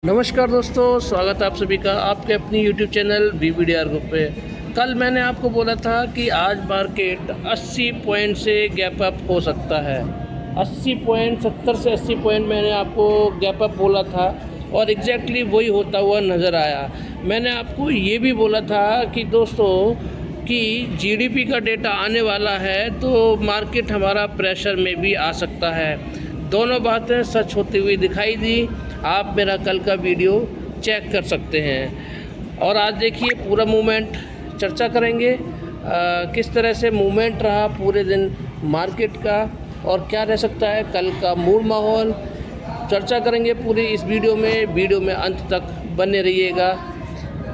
नमस्कार दोस्तों, स्वागत है आप सभी का आपके अपनी YouTube चैनल VBDR ग्रुप पे। कल मैंने आपको बोला था कि आज मार्केट 80 पॉइंट से गैप अप हो सकता है। 80 पॉइंट, 70 से 80 पॉइंट मैंने आपको गैप अप बोला था और एग्जैक्टली वही होता हुआ नज़र आया। मैंने आपको ये भी बोला था कि दोस्तों कि GDP का डेटा आने वाला है तो मार्केट हमारा प्रेशर में भी आ सकता है। दोनों बातें सच होती हुई दिखाई दी। आप मेरा कल का वीडियो चेक कर सकते हैं। और आज देखिए पूरा मूवमेंट चर्चा करेंगे, किस तरह से मूवमेंट रहा पूरे दिन मार्केट का और क्या रह सकता है कल का मूड माहौल। चर्चा करेंगे पूरी इस वीडियो में अंत तक बने रहिएगा।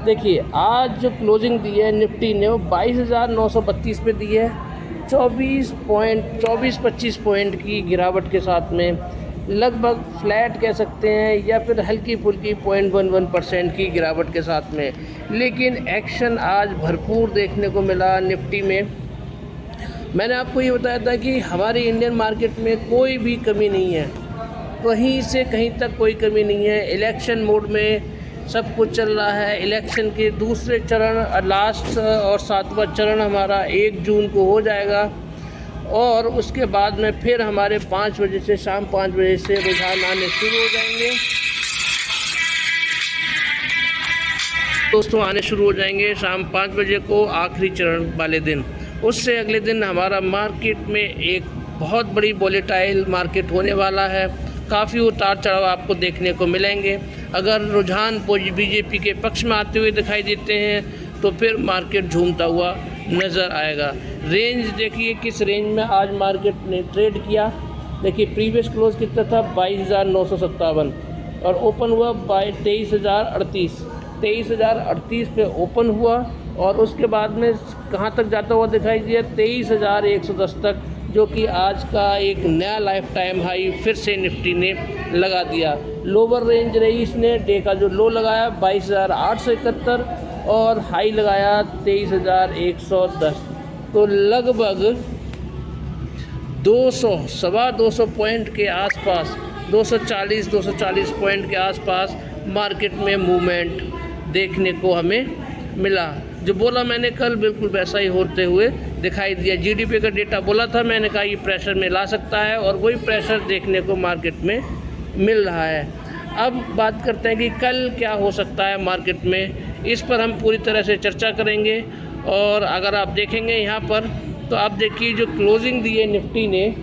देखिए आज जो क्लोजिंग दी है निफ्टी ने वो 22,932 पे दी है। 24-25 पॉइंट की गिरावट के साथ में लगभग फ्लैट कह सकते हैं या फिर हल्की फुल्की 0.11% की गिरावट के साथ में, लेकिन एक्शन आज भरपूर देखने को मिला निफ्टी में। मैंने आपको ये बताया था कि हमारी इंडियन मार्केट में कोई भी कमी नहीं है, कहीं से कहीं तक कोई कमी नहीं है। इलेक्शन मोड में सब कुछ चल रहा है। इलेक्शन के दूसरे चरण, लास्ट और 7वां चरण हमारा 1 जून को हो जाएगा और उसके बाद में फिर हमारे 5 बजे से शाम 5 बजे से रुझान आने शुरू हो जाएंगे दोस्तों, आने शुरू हो जाएंगे शाम 5 बजे को आखिरी चरण वाले दिन। उससे अगले दिन हमारा मार्केट में एक बहुत बड़ी वोलेटाइल मार्केट होने वाला है। काफ़ी उतार चढ़ाव आपको देखने को मिलेंगे। अगर रुझान बीजेपी के पक्ष में आते हुए दिखाई देते हैं तो फिर मार्केट झूमता हुआ नज़र आएगा। रेंज देखिए किस रेंज में आज मार्केट ने ट्रेड किया। देखिए प्रीवियस क्लोज कितना था 22,957 और ओपन हुआ 23,038 पे ओपन हुआ और उसके बाद में कहाँ तक जाता हुआ दिखाई दिया 23,110 तक, जो कि आज का एक नया लाइफ टाइम हाई फिर से निफ्टी ने लगा दिया। लोअर रेंज रही इसने, डे का जो लो लगाया 22,871 और हाई लगाया 23,110, तो लगभग 200 पॉइंट के आसपास 240 पॉइंट के आसपास मार्केट में मूवमेंट देखने को हमें मिला। जो बोला मैंने कल बिल्कुल वैसा ही होते हुए दिखाई दिया। GDP का डेटा बोला था, मैंने कहा ये प्रेशर में ला सकता है और वही प्रेशर देखने को मार्केट में मिल रहा है। अब बात करते हैं कि कल क्या हो सकता है मार्केट में, इस पर हम पूरी तरह से चर्चा करेंगे। और अगर आप देखेंगे यहाँ पर तो आप देखिए जो क्लोजिंग दी है निफ्टी ने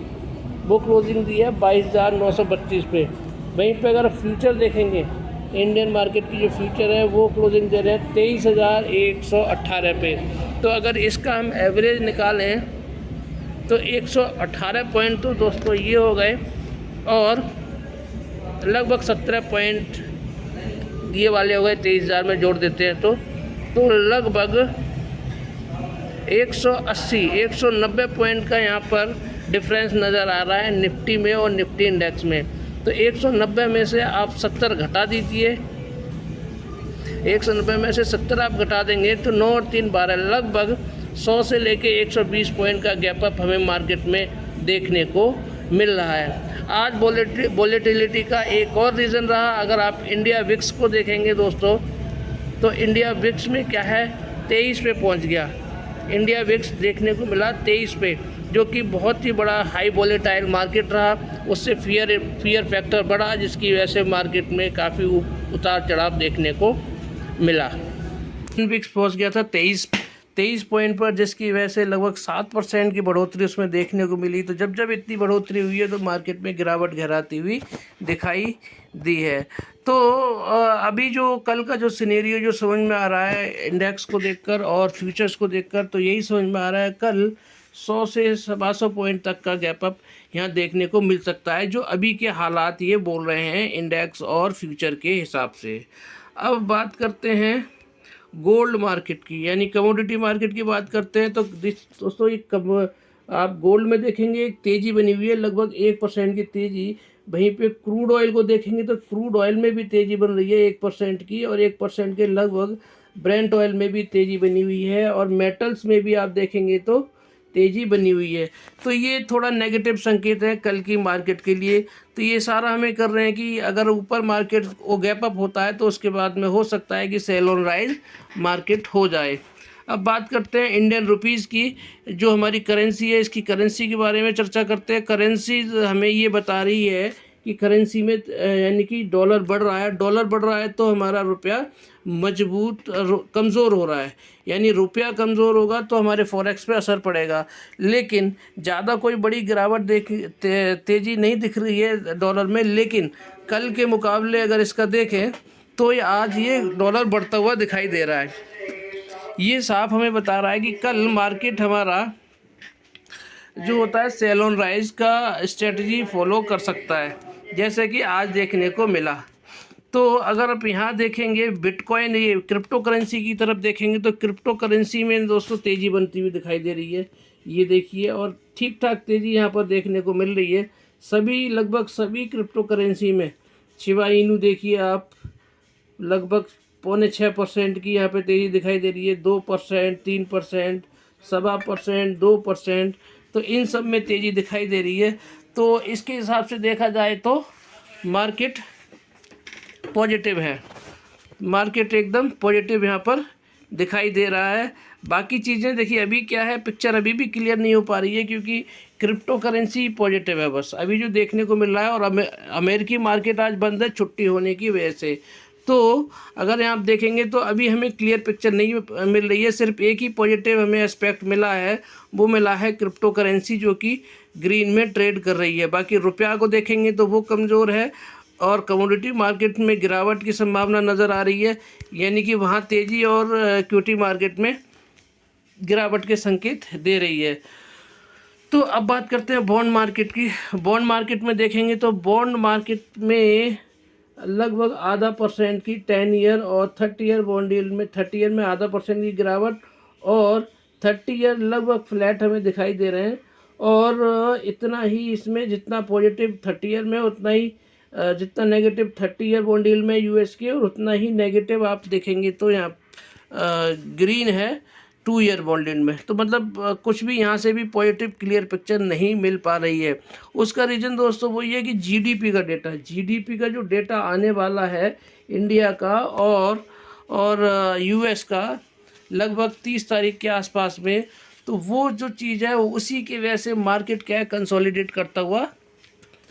वो क्लोजिंग दी है 22,932 पे। वहीं पे अगर फ्यूचर देखेंगे इंडियन मार्केट की जो फ्यूचर है वो क्लोजिंग दे रहे हैं 23,118 पे। तो अगर इसका हम एवरेज निकालें तो 118 पॉइंट तो दोस्तों ये हो गए और लगभग 17 पॉइंट ये वाले हो गए 23,000 में जोड़ देते हैं तो लगभग 190 पॉइंट का यहाँ पर डिफरेंस नज़र आ रहा है निफ्टी में और निफ्टी इंडेक्स में। तो 190 में से आप 70 घटा दीजिए, 190 में से 70 आप घटा देंगे तो 9 और 3 12, लगभग 100 से लेके 120 पॉइंट का गैप अप हमें मार्केट में देखने को मिल रहा है। आज वोलेटिलिटी का एक और रीज़न रहा। अगर आप इंडिया विक्स को देखेंगे दोस्तों तो इंडिया विक्स में क्या है 23 पे पहुंच गया। इंडिया विक्स देखने को मिला 23 पे, जो कि बहुत ही बड़ा हाई वोलेटाइल मार्केट रहा। उससे फियर फैक्टर बढ़ा, जिसकी वजह से मार्केट में काफ़ी उतार चढ़ाव देखने को मिला। विक्स पहुंच गया था 23 पॉइंट पर, जिसकी वजह से लगभग 7% की बढ़ोतरी उसमें देखने को मिली। तो जब इतनी बढ़ोतरी हुई है तो मार्केट में गिरावट गहराती हुई दिखाई दी है। तो अभी जो कल का जो सिनेरियो जो समझ में आ रहा है इंडेक्स को देखकर और फ्यूचर्स को देखकर, तो यही समझ में आ रहा है कल 100 से 125 पॉइंट तक का गैप अप यहाँ देखने को मिल सकता है, जो अभी के हालात ये बोल रहे हैं इंडेक्स और फ्यूचर के हिसाब से। अब बात करते हैं गोल्ड मार्केट की, यानी कमोडिटी मार्केट की बात करते हैं। तो दोस्तों आप गोल्ड में देखेंगे एक तेज़ी बनी हुई है, लगभग 1% की तेज़ी। वहीं पे क्रूड ऑयल को देखेंगे तो क्रूड ऑयल में भी तेज़ी बन रही है 1% की, और 1% के लगभग ब्रेंट ऑयल में भी तेज़ी बनी हुई है। और मेटल्स में भी आप देखेंगे तो तेज़ी बनी हुई है। तो ये थोड़ा नेगेटिव संकेत है कल की मार्केट के लिए। तो ये सारा हमें कर रहे हैं कि अगर ऊपर मार्केट वो गैप अप होता है तो उसके बाद में हो सकता है कि सेल ऑन राइज मार्केट हो जाए। अब बात करते हैं इंडियन रुपीज़ की, जो हमारी करेंसी है, इसकी करेंसी के बारे में चर्चा करते हैं। करेंसी हमें ये बता रही है कि करेंसी में यानी कि डॉलर बढ़ रहा है। डॉलर बढ़ रहा है तो हमारा रुपया मजबूत कमज़ोर हो रहा है, यानी रुपया कमज़ोर होगा तो हमारे फॉरेक्स पे असर पड़ेगा। लेकिन ज़्यादा कोई बड़ी गिरावट तेज़ी नहीं दिख रही है डॉलर में। लेकिन कल के मुकाबले अगर इसका देखें तो आज ये डॉलर बढ़ता हुआ दिखाई दे रहा है। ये साफ हमें बता रहा है कि कल मार्केट हमारा जो होता है सेल ऑन राइज का स्ट्रेटजी फॉलो कर सकता है, जैसे कि आज देखने को मिला। तो अगर आप यहाँ देखेंगे बिटकॉइन, ये क्रिप्टो करेंसी की तरफ देखेंगे तो क्रिप्टो करेंसी में दोस्तों तेज़ी बनती हुई दिखाई दे रही है, ये देखिए। और ठीक ठाक तेज़ी यहाँ पर देखने को मिल रही है सभी, लगभग सभी क्रिप्टो करेंसी में। शिबा इनू देखिए आप, लगभग 6.25% की यहाँ पे तेज़ी दिखाई दे रही है, 2%, 3%, 1.25%, 2%। तो इन सब में तेज़ी दिखाई दे रही है। तो इसके हिसाब से देखा जाए तो मार्केट पॉजिटिव है, मार्केट एकदम पॉजिटिव यहाँ पर दिखाई दे रहा है। बाकी चीज़ें देखिए अभी क्या है, पिक्चर अभी भी क्लियर नहीं हो पा रही है क्योंकि क्रिप्टो करेंसी पॉजिटिव है बस अभी जो देखने को मिल रहा है। और अमेरिकी मार्केट आज बंद है छुट्टी होने की वजह से। तो अगर यहाँ आप देखेंगे तो अभी हमें क्लियर पिक्चर नहीं मिल रही है, सिर्फ एक ही पॉजिटिव हमें एस्पेक्ट मिला है, वो मिला है क्रिप्टो करेंसी जो कि ग्रीन में ट्रेड कर रही है। बाकी रुपया को देखेंगे तो वो कमज़ोर है और कमोडिटी मार्केट में गिरावट की संभावना नज़र आ रही है, यानी कि वहाँ तेज़ी और इक्विटी मार्केट में गिरावट के संकेत दे रही है। तो अब बात करते हैं बॉन्ड मार्केट की। बॉन्ड मार्केट में देखेंगे तो बॉन्ड मार्केट में लगभग 0.5% की 10 ईयर और 30 ईयर बॉन्ड यील्ड में, 30 ईयर में 0.5% की गिरावट और 30 ईयर लगभग फ्लैट हमें दिखाई दे रहे हैं। और इतना ही इसमें जितना पॉजिटिव 30 ईयर में उतना ही जितना नेगेटिव 30 ईयर बॉन्ड यील्ड में यूएस के, और उतना ही नेगेटिव आप देखेंगे तो यहाँ ग्रीन है 2 ईयर बॉन्ड यील्ड में। तो मतलब कुछ भी यहाँ से भी पॉजिटिव क्लियर पिक्चर नहीं मिल पा रही है। उसका रीज़न दोस्तों वो ये है कि जीडीपी का डेटा, जीडीपी का जो डेटा आने वाला है इंडिया का और यूएस का लगभग 30 तारीख के आसपास में, तो वो जो चीज़ है वो उसी की वजह से मार्केट क्या है कंसोलिडेट करता हुआ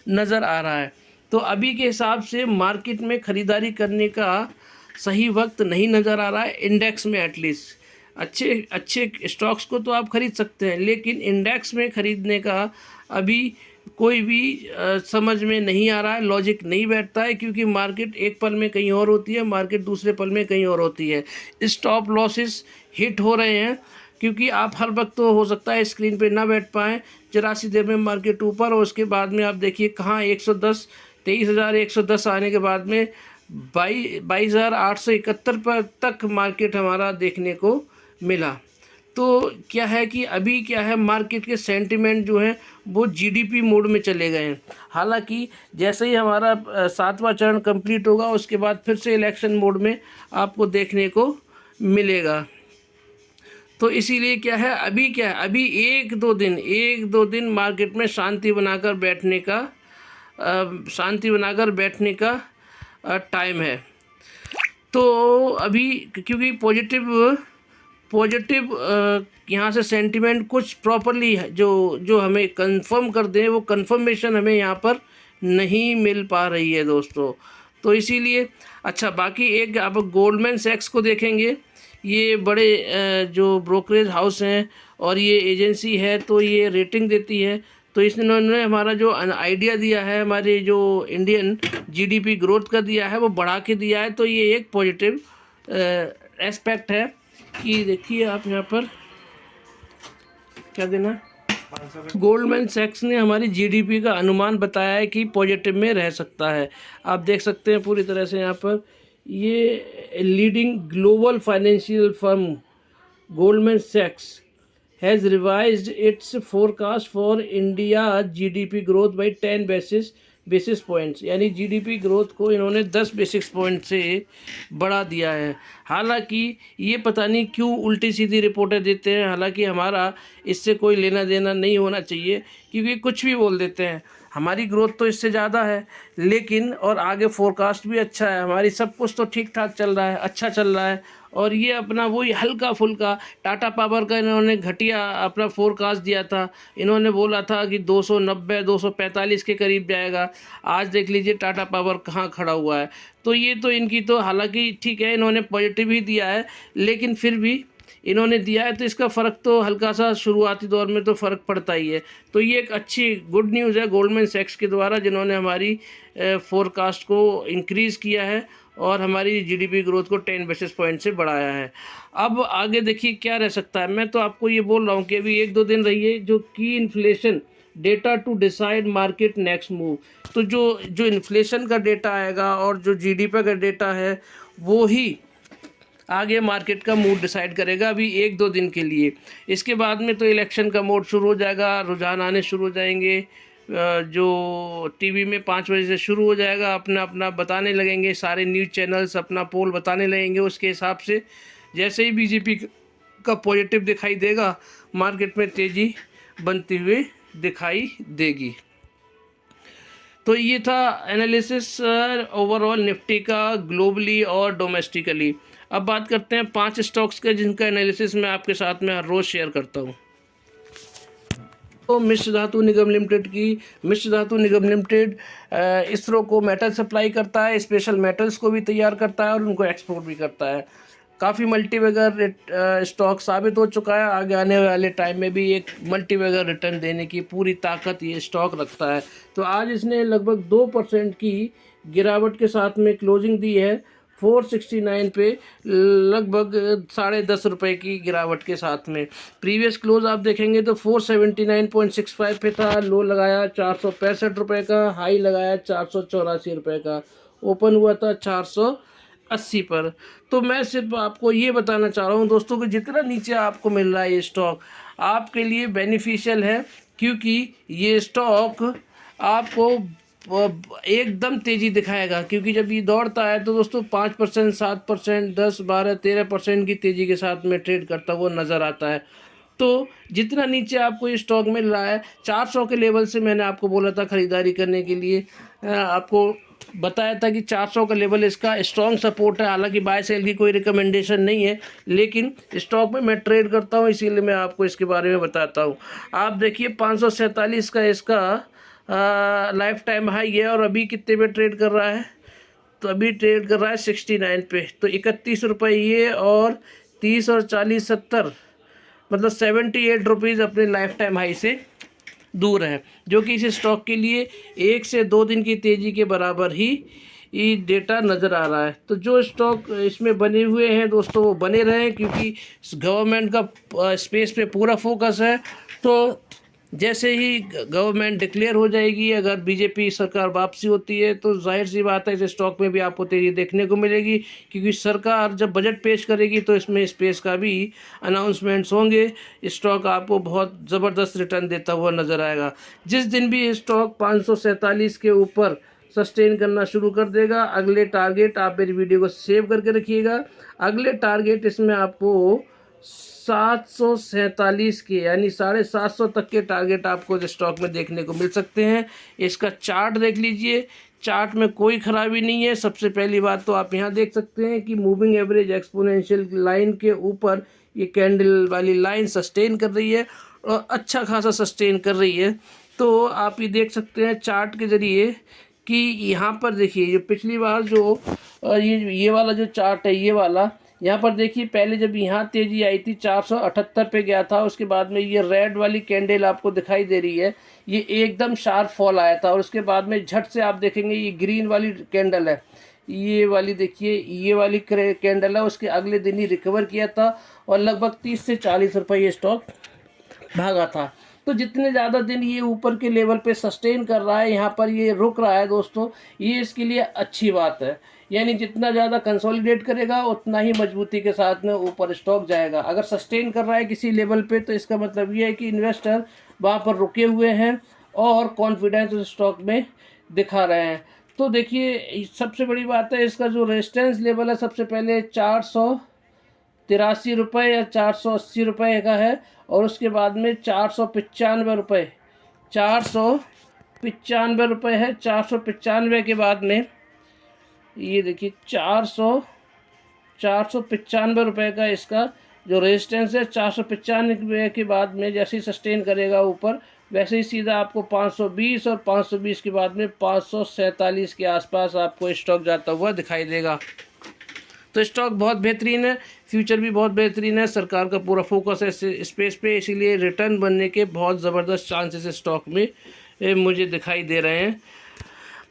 नज़र आ रहा है। तो अभी के हिसाब से मार्केट में ख़रीदारी करने का सही वक्त नहीं नज़र आ रहा है। इंडेक्स में एटलीस्ट अच्छे स्टॉक्स को तो आप ख़रीद सकते हैं, लेकिन इंडेक्स में ख़रीदने का अभी कोई भी समझ में नहीं आ रहा है, लॉजिक नहीं बैठता है, क्योंकि मार्केट एक पल में कहीं और होती है, मार्केट दूसरे पल में कहीं और होती है। स्टॉप लॉसेस हिट हो रहे हैं क्योंकि आप हर वक्त तो हो सकता है स्क्रीन पे ना बैठ पाएँ। 84 देर में मार्केट ऊपर और उसके बाद में आप देखिए कहाँ 110, 23,110 आने के बाद में 22,871 पर तक मार्केट हमारा देखने को मिला। तो क्या है कि अभी क्या है, मार्केट के सेंटिमेंट जो हैं वो जीडीपी मोड में चले गए हैं। हालांकि जैसे ही हमारा 7वां चरण कंप्लीट होगा उसके बाद फिर से इलेक्शन मोड में आपको देखने को मिलेगा। तो इसीलिए क्या है, अभी एक दो दिन मार्केट में शांति बनाकर बैठने का टाइम है। तो अभी क्योंकि पॉजिटिव यहाँ से सेंटिमेंट कुछ प्रॉपरली जो हमें कंफर्म कर दें, वो कंफर्मेशन हमें यहाँ पर नहीं मिल पा रही है दोस्तों। तो इसीलिए अच्छा, बाकी एक आप गोल्डमैन सैक्स को देखेंगे, ये बड़े जो ब्रोकरेज हाउस हैं और ये एजेंसी है, तो ये रेटिंग देती है। तो इन्होंने हमारा जो आइडिया दिया है, हमारे जो इंडियन जीडीपी ग्रोथ का दिया है, वो बढ़ा के दिया है। तो ये एक पॉजिटिव एस्पेक्ट है कि देखिए आप यहाँ पर क्या देना, गोल्डमैन सैक्स ने हमारी जीडीपी का अनुमान बताया है कि पॉजिटिव में रह सकता है। आप देख सकते हैं पूरी तरह से यहाँ पर, ये leading global financial firm Goldman सैक्स has revised its forecast for India GDP growth by 10 basis basis points, यानी जीडीपी ग्रोथ को इन्होंने 10 बेसिस पॉइंट से बढ़ा दिया है। हालांकि ये पता नहीं क्यों उल्टी सीधी रिपोर्टें देते हैं, हालांकि हमारा इससे कोई लेना देना नहीं होना चाहिए, क्योंकि कुछ भी बोल देते हैं। हमारी ग्रोथ तो इससे ज़्यादा है, लेकिन और आगे फोरकास्ट भी अच्छा है, हमारी सब कुछ तो ठीक ठाक चल रहा है, अच्छा चल रहा है। और ये अपना वही हल्का फुल्का टाटा पावर का इन्होंने घटिया अपना फोरकास्ट दिया था। इन्होंने बोला था कि 290 245 के करीब जाएगा। आज देख लीजिए टाटा पावर कहाँ खड़ा हुआ है। तो ये तो इनकी तो हालांकि ठीक है, इन्होंने पॉजिटिव ही दिया है, लेकिन फिर भी इन्होंने दिया है तो इसका फ़र्क तो हल्का सा शुरुआती दौर में तो फ़र्क पड़ता ही है। तो ये एक अच्छी गुड न्यूज़ है गोल्डमैन सैक्स के द्वारा, जिन्होंने हमारी फोरकास्ट को इंक्रीज़ किया है और हमारी जीडीपी ग्रोथ को 10 बेसिस पॉइंट से बढ़ाया है। अब आगे देखिए क्या रह सकता है। मैं तो आपको ये बोल रहा हूँ कि अभी 1-2 दिन रहिए, जो की inflation data to decide market next move. तो जो इन्फ्लेशन का डेटा आएगा और जो जीडीपी का डेटा है, वो ही आगे मार्केट का मूड डिसाइड करेगा, अभी 1-2 दिन के लिए। इसके बाद में तो इलेक्शन का मोड शुरू हो जाएगा, रुझान आने शुरू हो जाएंगे। जो टीवी में 5 बजे से शुरू हो जाएगा, अपना अपना बताने लगेंगे, सारे न्यूज़ चैनल्स अपना पोल बताने लगेंगे। उसके हिसाब से जैसे ही बीजेपी का पॉजिटिव दिखाई देगा, मार्केट में तेज़ी बनती हुई दिखाई देगी। तो ये था एनालिसिस ओवरऑल निफ्टी का ग्लोबली और डोमेस्टिकली। अब बात करते हैं 5 स्टॉक्स के जिनका एनालिसिस मैं आपके साथ में हर रोज़ शेयर करता हूँ। तो मिश्र धातु निगम लिमिटेड की, मिश्र धातु निगम लिमिटेड इसरो को मेटल सप्लाई करता है, स्पेशल मेटल्स को भी तैयार करता है और उनको एक्सपोर्ट भी करता है। काफ़ी मल्टीबैगर स्टॉक साबित हो चुका है। आगे आने वाले टाइम में भी एक मल्टीबैगर रिटर्न देने की पूरी ताकत ये स्टॉक रखता है। तो आज इसने लगभग 2% की गिरावट के साथ में क्लोजिंग दी है, 469 पे, लगभग 10.5 रुपये की गिरावट के साथ में। प्रीवियस क्लोज आप देखेंगे तो 479.65 पे था, लो लगाया 465 रुपये का, हाई लगाया 484 रुपये का, ओपन हुआ था 480 पर। तो मैं सिर्फ आपको ये बताना चाह रहा हूँ दोस्तों कि जितना नीचे आपको मिल रहा है ये स्टॉक आपके लिए बेनिफिशियल है, क्योंकि ये स्टॉक आपको एकदम तेज़ी दिखाएगा। क्योंकि जब ये दौड़ता है तो दोस्तों 5%, 7%, 10, 12, 13% की तेज़ी के साथ में ट्रेड करता हुआ नज़र आता है। तो जितना नीचे आपको ये स्टॉक मिल रहा है, 400 के लेवल से मैंने आपको बोला था ख़रीदारी करने के लिए, आपको बताया था कि 400 का लेवल इसका स्ट्रॉन्ग सपोर्ट है। हालांकि बाय सेल की कोई रिकमेंडेशन नहीं है, लेकिन स्टॉक में मैं ट्रेड करता हूँ, इसीलिए मैं आपको इसके बारे में बताता हूँ। आप देखिए 547 का इसका लाइफ टाइम हाई है और अभी कितने पे ट्रेड कर रहा है, तो अभी ट्रेड कर रहा है 69 पे। तो 31 रुपये ये और 30 और 40 70, मतलब 78 रुपीज़ अपने लाइफ टाइम हाई से दूर है, जो कि इस स्टॉक के लिए 1 से 2 दिन की तेज़ी के बराबर ही ये डेटा नज़र आ रहा है। तो जो स्टॉक इसमें बने हुए हैं दोस्तों वो बने रहें, क्योंकि गवर्नमेंट का स्पेस पे पूरा फोकस है। तो जैसे ही गवर्नमेंट डिक्लेयर हो जाएगी, अगर बीजेपी सरकार वापसी होती है, तो जाहिर सी बात है इस स्टॉक में भी आपको तेज़ी देखने को मिलेगी, क्योंकि सरकार जब बजट पेश करेगी तो इसमें स्पेस का भी अनाउंसमेंट्स होंगे। स्टॉक आपको बहुत ज़बरदस्त रिटर्न देता हुआ नज़र आएगा। जिस दिन भी स्टॉक 547 के ऊपर सस्टेन करना शुरू कर देगा, अगले टारगेट आप मेरी वीडियो को सेव करके रखिएगा। अगले टारगेट इसमें आपको 747 के, यानी 750 तक के टारगेट आपको इस स्टॉक में देखने को मिल सकते हैं। इसका चार्ट देख लीजिए, चार्ट में कोई खराबी नहीं है। सबसे पहली बात तो आप यहाँ देख सकते हैं कि मूविंग एवरेज एक्सपोनेंशियल लाइन के ऊपर ये कैंडल वाली लाइन सस्टेन कर रही है और अच्छा खासा सस्टेन कर रही है। तो आप ये देख सकते हैं चार्ट के ज़रिए कि यहाँ पर देखिए, ये पिछली बार जो ये वाला जो चार्ट है, ये वाला यहाँ पर देखिए, पहले जब यहाँ तेज़ी आई थी 478 पे गया था, उसके बाद में ये रेड वाली कैंडल आपको दिखाई दे रही है, ये एकदम शार्प फॉल आया था और उसके बाद में झट से आप देखेंगे ये ग्रीन वाली कैंडल है, ये वाली देखिए, ये वाली कैंडल है, उसके अगले दिन ही रिकवर किया था और लगभग 30 से 40 रुपये ये स्टॉक भागा था। तो जितने ज़्यादा दिन ये ऊपर के लेवल पे सस्टेन कर रहा है, यहाँ पर ये रुक रहा है दोस्तों, ये इसके लिए अच्छी बात है। यानी जितना ज़्यादा कंसोलिडेट करेगा उतना ही मजबूती के साथ में ऊपर स्टॉक जाएगा। अगर सस्टेन कर रहा है किसी लेवल पे तो इसका मतलब ये है कि इन्वेस्टर वहाँ पर रुके हुए हैं और कॉन्फिडेंस उस स्टॉक में दिखा रहे हैं। तो देखिए सबसे बड़ी बात है, इसका जो रेजिस्टेंस लेवल है सबसे पहले 483 रुपये या 480 रुपये का है, और उसके बाद में 495 रुपये, 495 रुपये है। 495 के बाद में ये देखिए 495 रुपये का इसका जो रेजिस्टेंस है। 495 के बाद में जैसे ही सस्टेन करेगा ऊपर, वैसे ही सीधा आपको 520 और 520 के बाद में 547 के आसपास आपको स्टॉक जाता हुआ दिखाई देगा। तो स्टॉक बहुत बेहतरीन है, फ्यूचर भी बहुत बेहतरीन है। सरकार का पूरा फोकस है स्पेस पे, इसीलिए रिटर्न बनने के बहुत ज़बरदस्त चांसेस स्टॉक में मुझे दिखाई दे रहे हैं।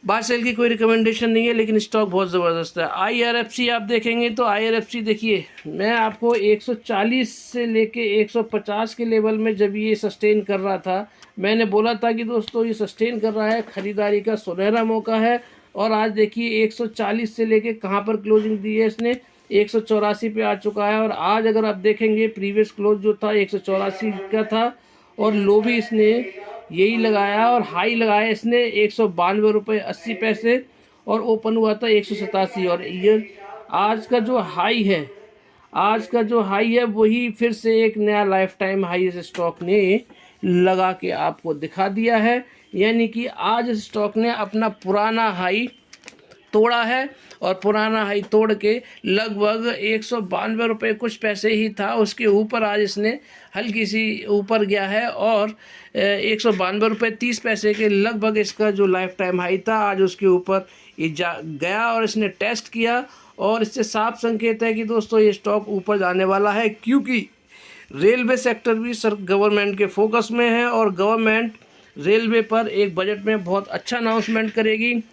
बाय सेल की कोई रिकमेंडेशन नहीं है, लेकिन स्टॉक बहुत ज़बरदस्त है। IRFC आप देखेंगे तो IRFC देखिए, मैं आपको 140 से लेके 150 के लेवल में जब ये सस्टेन कर रहा था, मैंने बोला था कि दोस्तों ये सस्टेन कर रहा है, ख़रीदारी का सुनहरा मौका है। और आज देखिए 140 से लेके कहाँ पर क्लोजिंग दी है इसने, 184 पे आ चुका है। और आज अगर आप देखेंगे प्रीवियस क्लोज जो था 184 का था, और लो भी इसने यही लगाया, और हाई लगाया इसने 192 रुपये 80 पैसे, और ओपन हुआ था 187। और ये आज का जो हाई है, आज का जो हाई है वही फिर से एक नया लाइफ टाइम हाई इस स्टॉक ने लगा के आपको दिखा दिया है। यानी कि आज इस स्टॉक ने अपना पुराना हाई तोड़ा है, और पुराना हाई तोड़ के लगभग 192 रुपये कुछ पैसे ही था, उसके ऊपर आज इसने हल्की सी ऊपर गया है, और 192 रुपये 30 पैसे के लगभग इसका जो लाइफ टाइम हाई था आज उसके ऊपर ये गया, और इसने टेस्ट किया। और इससे साफ संकेत है कि दोस्तों ये स्टॉक ऊपर जाने वाला है, क्योंकि रेलवे सेक्टर भी गवर्नमेंट के फोकस में है, और गवर्नमेंट रेलवे पर एक बजट में बहुत अच्छा अनाउंसमेंट करेगी,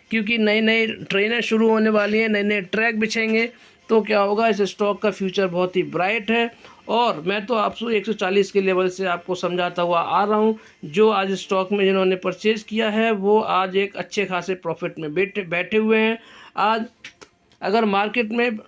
क्योंकि नई नई ट्रेनें शुरू होने वाली हैं, नए नए ट्रैक बिछेंगे। तो क्या होगा, इस स्टॉक का फ्यूचर बहुत ही ब्राइट है। और मैं तो आपको 140 के लेवल से आपको समझाता हुआ आ रहा हूँ। जो आज स्टॉक में जिन्होंने परचेज़ किया है वो आज एक अच्छे खासे प्रॉफिट में बैठे हुए हैं। आज अगर मार्केट में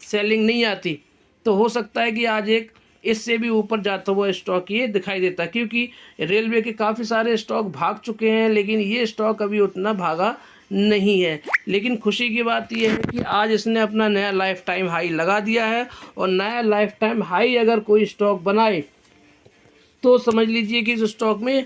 सेलिंग नहीं आती तो हो सकता है कि आज एक इससे भी ऊपर जाता हुआ स्टॉक ये दिखाई देता, क्योंकि रेलवे के काफ़ी सारे स्टॉक भाग चुके हैं, लेकिन ये स्टॉक अभी उतना भागा नहीं है। लेकिन खुशी की बात यह है कि आज इसने अपना नया लाइफ टाइम हाई लगा दिया है, और नया लाइफ टाइम हाई अगर कोई स्टॉक बनाए तो समझ लीजिए कि इस स्टॉक में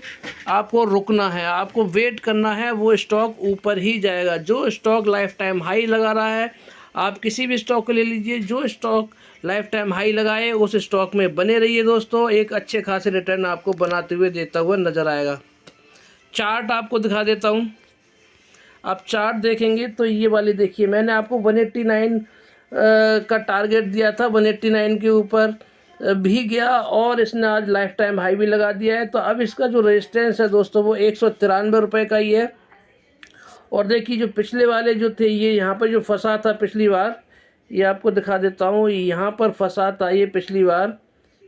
आपको रुकना है, आपको वेट करना है, वो स्टॉक ऊपर ही जाएगा। जो स्टॉक लाइफ टाइम हाई लगा रहा है, आप किसी भी स्टॉक को ले लीजिए, जो स्टॉक लाइफ टाइम हाई लगाए उस स्टॉक में बने रहिए दोस्तों, एक अच्छे खासे रिटर्न आपको बनाते हुए देता हुआ नज़र आएगा। चार्ट आपको दिखा देता हूँ। आप चार्ट देखेंगे तो ये वाली देखिए, मैंने आपको 189 का टारगेट दिया था, 189 के ऊपर भी गया, और इसने आज लाइफ टाइम हाई भी लगा दिया है। तो अब इसका जो रेजिस्टेंस है दोस्तों वो 193 रुपये का ही है। और देखिए जो पिछले वाले जो थे, ये यहाँ पर जो फंसा था पिछली बार, ये आपको दिखा देता हूँ, यहाँ पर फंसा था ये पिछली बार,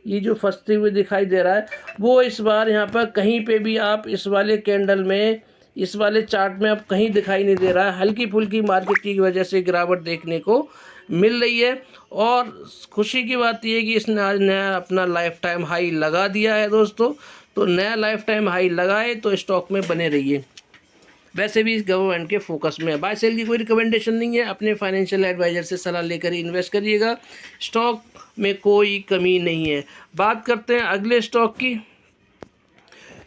ये जो फंसते हुए दिखाई दे रहा है वो इस बार यहाँ पर कहीं पे भी आप इस वाले कैंडल में, इस वाले चार्ट में अब कहीं दिखाई नहीं दे रहा है। हल्की फुल्की मार्केट की वजह से गिरावट देखने को मिल रही है, और खुशी की बात यह है कि इसने आज नया अपना लाइफ टाइम हाई लगा दिया है दोस्तों। तो नया लाइफ टाइम हाई लगाए तो स्टॉक में बने रहिए। वैसे भी इस गवर्नमेंट के फोकस में है। बाय सेल की कोई रिकमेंडेशन नहीं है, अपने फाइनेंशियल एडवाइजर से सलाह लेकर ही इन्वेस्ट करिएगा, स्टॉक में कोई कमी नहीं है। बात करते हैं अगले स्टॉक की,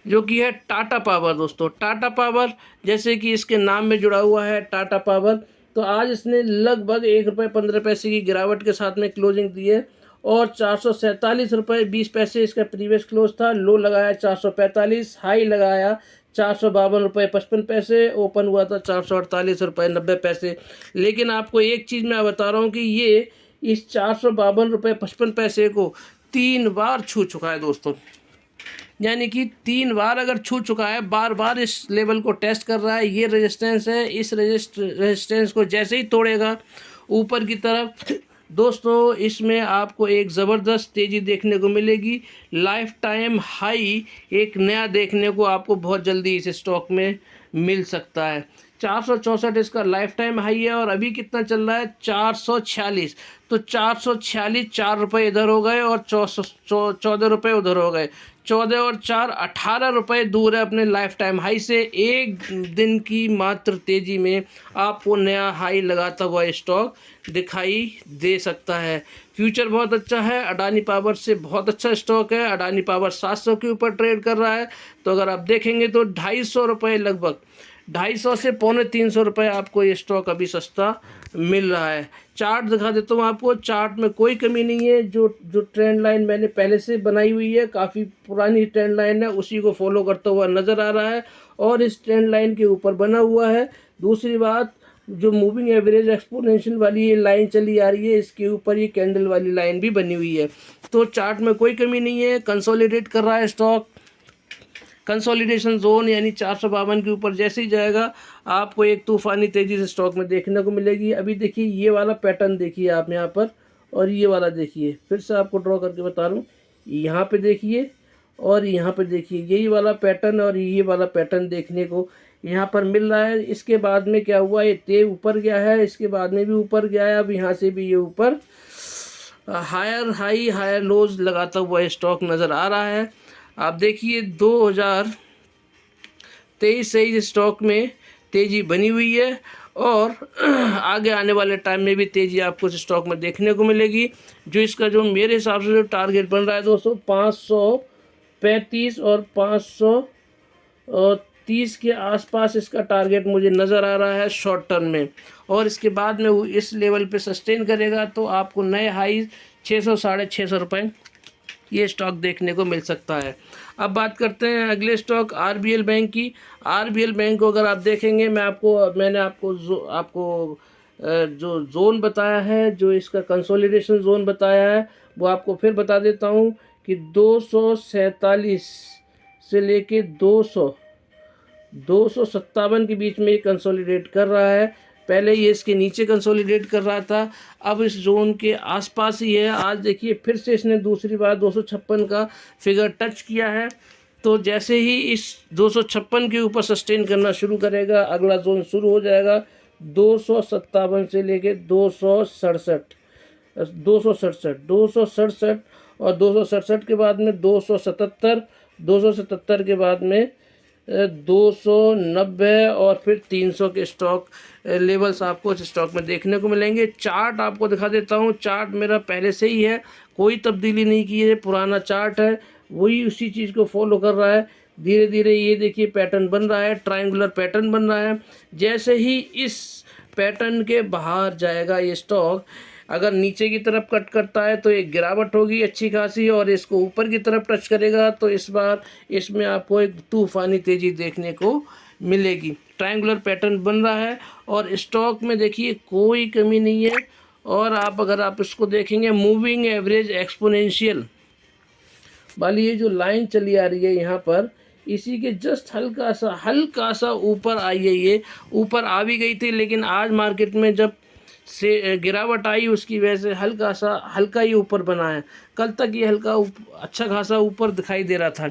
जो कि है टाटा पावर दोस्तों। टाटा पावर जैसे कि इसके नाम में जुड़ा हुआ है टाटा पावर, तो आज इसने लगभग 1 रुपये 15 पैसे की गिरावट के साथ में क्लोजिंग दी है, और 447 रुपये 20 पैसे इसका प्रीवियस क्लोज था। लो लगाया 445, हाई लगाया 452 रुपये 55 पैसे, ओपन हुआ था 448 रुपये 90 पैसे। लेकिन आपको एक चीज़ मैं बता रहा हूँ कि ये इस 452 रुपये 55 पैसे को 3 बार छू चुका है दोस्तों। यानी कि 3 बार अगर छू चुका है, बार बार इस लेवल को टेस्ट कर रहा है। ये रेजिस्टेंस है, इस रेजिस्टेंस को जैसे ही तोड़ेगा ऊपर की तरफ दोस्तों, इसमें आपको एक ज़बरदस्त तेज़ी देखने को मिलेगी। लाइफ टाइम हाई एक नया देखने को आपको बहुत जल्दी इस स्टॉक में मिल सकता है। 464 इसका लाइफ टाइम हाई है और अभी कितना चल रहा है 446। तो 446, 4 रुपये इधर हो गए और 14 रुपये उधर हो गए। 14 और 4 18 रुपये दूर है अपने लाइफ टाइम हाई से। एक दिन की मात्र तेज़ी में आपको नया हाई लगाता हुआ स्टॉक दिखाई दे सकता है। फ्यूचर बहुत अच्छा है, अडानी पावर से बहुत अच्छा स्टॉक है। अडानी पावर 700 के ऊपर ट्रेड कर रहा है। तो अगर आप देखेंगे तो 250 रुपये, लगभग 250 से 250 रुपये आपको ये स्टॉक अभी सस्ता मिल रहा है। चार्ट दिखा देता हूँ आपको। चार्ट में कोई कमी नहीं है। जो ट्रेंड लाइन मैंने पहले से बनाई हुई है, काफ़ी पुरानी ट्रेंड लाइन है, उसी को फॉलो करता हुआ नज़र आ रहा है और इस ट्रेंड लाइन के ऊपर बना हुआ है। दूसरी बात, जो मूविंग एवरेज एक्सपोनेंशियल वाली ये लाइन चली आ रही है, इसके ऊपर ये कैंडल वाली लाइन भी बनी हुई है। तो चार्ट में कोई कमी नहीं है। कंसोलिडेट कर रहा है स्टॉक। कंसोलिडेशन जोन यानी 452 के ऊपर जैसे ही जाएगा आपको एक तूफानी तेज़ी से स्टॉक में देखने को मिलेगी। अभी देखिए ये वाला पैटर्न देखिए आप यहाँ पर, और ये वाला देखिए, फिर से आपको ड्रॉ करके बता रहा हूँ। यहाँ पे देखिए और यहाँ पे देखिए, यही वाला पैटर्न और ये वाला पैटर्न देखने को यहाँ पर मिल रहा है। इसके बाद में क्या हुआ, ये ते ऊपर गया है, इसके बाद में भी ऊपर गया है, अब यहाँ से भी ये ऊपर हायर हाई हायर लोज लगाता हुआ स्टॉक नज़र आ रहा है। आप देखिए 2023 से इस स्टॉक में तेज़ी बनी हुई है और आगे आने वाले टाइम में भी तेज़ी आपको इस स्टॉक में देखने को मिलेगी। जो इसका जो मेरे हिसाब से जो टारगेट बन रहा है दोस्तों, 535 और 530 के आसपास इसका टारगेट मुझे नज़र आ रहा है शॉर्ट टर्म में। और इसके बाद में वो इस लेवल पे सस्टेन करेगा तो आपको नए हाई 600 साढ़े 600 रुपये ये स्टॉक देखने को मिल सकता है। अब बात करते हैं अगले स्टॉक आरबीएल बैंक की। आरबीएल बैंक को अगर आप देखेंगे, मैंने आपको जो जोन बताया है, जो इसका कंसोलिडेशन जोन बताया है, वो आपको फिर बता देता हूँ कि 247 से लेके 257 के बीच में ये कंसोलिडेट कर रहा है। पहले ये इसके नीचे कंसोलिडेट कर रहा था, अब इस जोन के आसपास ही है। आज देखिए फिर से इसने दूसरी बार 256 का फिगर टच किया है। तो जैसे ही इस 256 के ऊपर सस्टेन करना शुरू करेगा, अगला जोन शुरू हो जाएगा 257 से लेके 267 और 267 के बाद में 277 के बाद में 290 और फिर 300 के स्टॉक लेवल्स आपको इस स्टॉक में देखने को मिलेंगे। चार्ट आपको दिखा देता हूँ। चार्ट मेरा पहले से ही है, कोई तब्दीली नहीं की है, पुराना चार्ट है, वही उसी चीज़ को फॉलो कर रहा है। धीरे धीरे ये देखिए पैटर्न बन रहा है, ट्रायंगुलर पैटर्न बन रहा है। जैसे ही इस पैटर्न के बाहर जाएगा ये स्टॉक, अगर नीचे की तरफ कट करता है तो एक गिरावट होगी अच्छी खासी, और इसको ऊपर की तरफ टच करेगा तो इस बार इसमें आपको एक तूफानी तेज़ी देखने को मिलेगी। ट्रायंगुलर पैटर्न बन रहा है और स्टॉक में देखिए कोई कमी नहीं है। और अगर आप इसको देखेंगे, मूविंग एवरेज एक्सपोनेंशियल वाली ये जो लाइन चली आ रही है यहाँ पर, इसी के जस्ट हल्का सा ऊपर आई है। ये ऊपर आ भी गई थी, लेकिन आज मार्केट में जब से गिरावट आई उसकी वजह से हल्का ही ऊपर बना है। कल तक ये अच्छा खासा ऊपर दिखाई दे रहा था।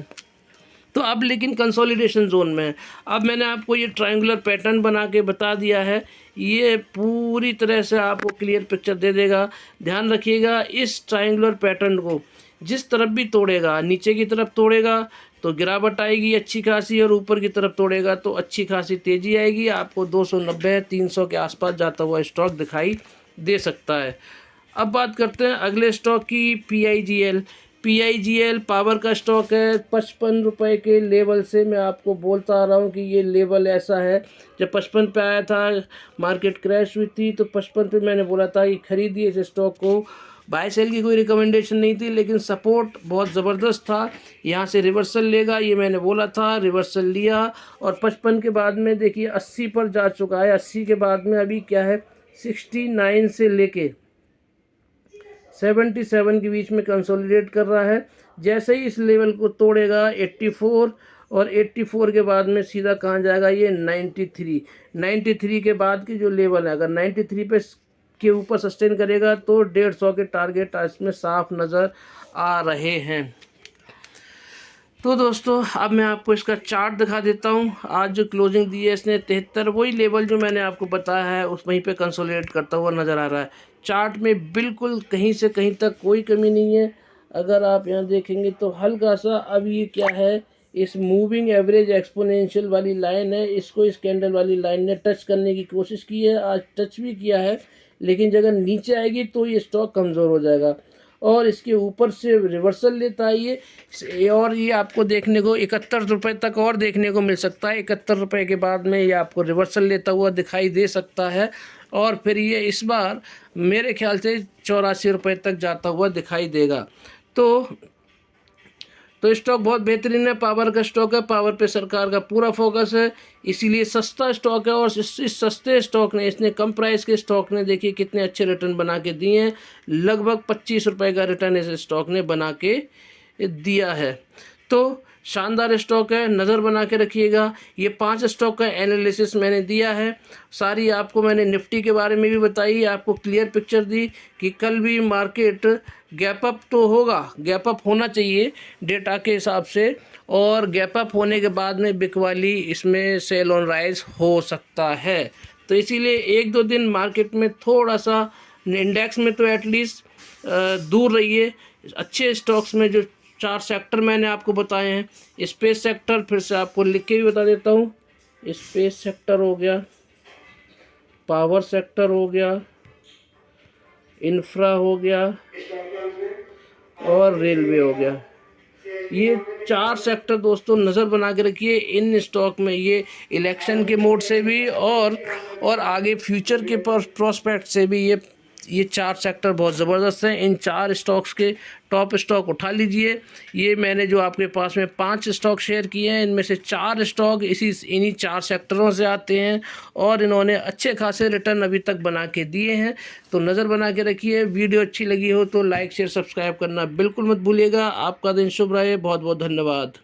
तो अब लेकिन कंसोलिडेशन जोन में है। अब मैंने आपको ये ट्रायंगुलर पैटर्न बना के बता दिया है, ये पूरी तरह से आपको क्लियर पिक्चर दे देगा। ध्यान रखिएगा, इस ट्रायंगुलर पैटर्न को जिस तरफ भी तोड़ेगा, नीचे की तरफ तोड़ेगा तो गिरावट आएगी अच्छी खासी, और ऊपर की तरफ तोड़ेगा तो अच्छी खासी तेज़ी आएगी। आपको 290-300 के आसपास जाता हुआ स्टॉक दिखाई दे सकता है। अब बात करते हैं अगले स्टॉक की, पीआईजीएल पावर का स्टॉक है। 55 रुपये के लेवल से मैं आपको बोलता आ रहा हूँ कि ये लेवल ऐसा है, जब 55 पे आया था, मार्केट क्रैश हुई थी, तो 55 पे मैंने बोला था कि खरीदिए इस स्टॉक को। बाय सेल की कोई रिकमेंडेशन नहीं थी, लेकिन सपोर्ट बहुत ज़बरदस्त था। यहाँ से रिवर्सल लेगा ये मैंने बोला था, रिवर्सल लिया और 55 के बाद में देखिए 80 पर जा चुका है। 80 के बाद में अभी क्या है, 69 से लेके 77 के बीच में कंसोलिडेट कर रहा है। जैसे ही इस लेवल को तोड़ेगा 84, और 84 के बाद में सीधा कहाँ जाएगा, ये 93 के बाद की जो लेवल है, अगर 93 पे के ऊपर सस्टेन करेगा तो 150 के टारगेट इसमें साफ नज़र आ रहे हैं। तो दोस्तों अब मैं आपको इसका चार्ट दिखा देता हूँ। आज जो क्लोजिंग दी है इसने 73, वही लेवल जो मैंने आपको बताया है उस वहीं पे कंसोलिडेट करता हुआ नज़र आ रहा है। चार्ट में बिल्कुल कहीं से कहीं तक कोई कमी नहीं है। अगर आप यहाँ देखेंगे तो हल्का सा अब ये क्या है, इस मूविंग एवरेज एक्सपोनेंशियल वाली लाइन है, इसको इस कैंडल वाली लाइन ने टच करने की कोशिश की है, आज टच भी किया है, लेकिन जगह नीचे आएगी तो ये स्टॉक कमज़ोर हो जाएगा और इसके ऊपर से रिवर्सल लेता है ये, और ये आपको देखने को 71 रुपये तक और देखने को मिल सकता है। 71 रुपये के बाद में ये आपको रिवर्सल लेता हुआ दिखाई दे सकता है और फिर ये इस बार मेरे ख्याल से 84 रुपये तक जाता हुआ दिखाई देगा। तो स्टॉक बहुत बेहतरीन है, पावर का स्टॉक है, पावर पे सरकार का पूरा फोकस है, इसीलिए सस्ता स्टॉक है। और इस सस्ते स्टॉक ने, इसने कम प्राइस के स्टॉक ने देखिए कितने अच्छे रिटर्न बना के दिए हैं। लगभग 25 रुपये का रिटर्न इस स्टॉक ने बना के दिया है। तो शानदार स्टॉक है, नज़र बना के रखिएगा। ये 5 स्टॉक का एनालिसिस मैंने दिया है, सारी आपको मैंने निफ्टी के बारे में भी बताई, आपको क्लियर पिक्चर दी कि कल भी मार्केट गैप अप तो होगा, गैप अप होना चाहिए डेटा के हिसाब से, और गैप अप होने के बाद में बिकवाली इसमें सेल ऑन राइज हो सकता है। तो इसीलिए 1-2 दिन मार्केट में थोड़ा सा इंडेक्स में तो एटलीस्ट दूर रहिए। अच्छे स्टॉक्स में जो 4 सेक्टर मैंने आपको बताए हैं, स्पेस सेक्टर फिर से आपको लिख के भी बता देता हूँ, स्पेस सेक्टर हो गया, पावर सेक्टर हो गया, इंफ्रा हो गया और रेलवे हो गया। ये 4 सेक्टर दोस्तों नज़र बना के रखिए। इन स्टॉक में ये इलेक्शन के मोड से भी और आगे फ्यूचर के प्रोस्पेक्ट से भी ये 4 सेक्टर बहुत ज़बरदस्त हैं। इन 4 स्टॉक्स के टॉप स्टॉक उठा लीजिए। ये मैंने जो आपके पास में 5 स्टॉक शेयर किए हैं, इनमें से 4 स्टॉक इन्हीं 4 सेक्टरों से आते हैं और इन्होंने अच्छे खासे रिटर्न अभी तक बना के दिए हैं। तो नज़र बना के रखिए। वीडियो अच्छी लगी हो तो लाइक शेयर सब्सक्राइब करना बिल्कुल मत भूलिएगा। आपका दिन शुभ रहे। बहुत बहुत धन्यवाद।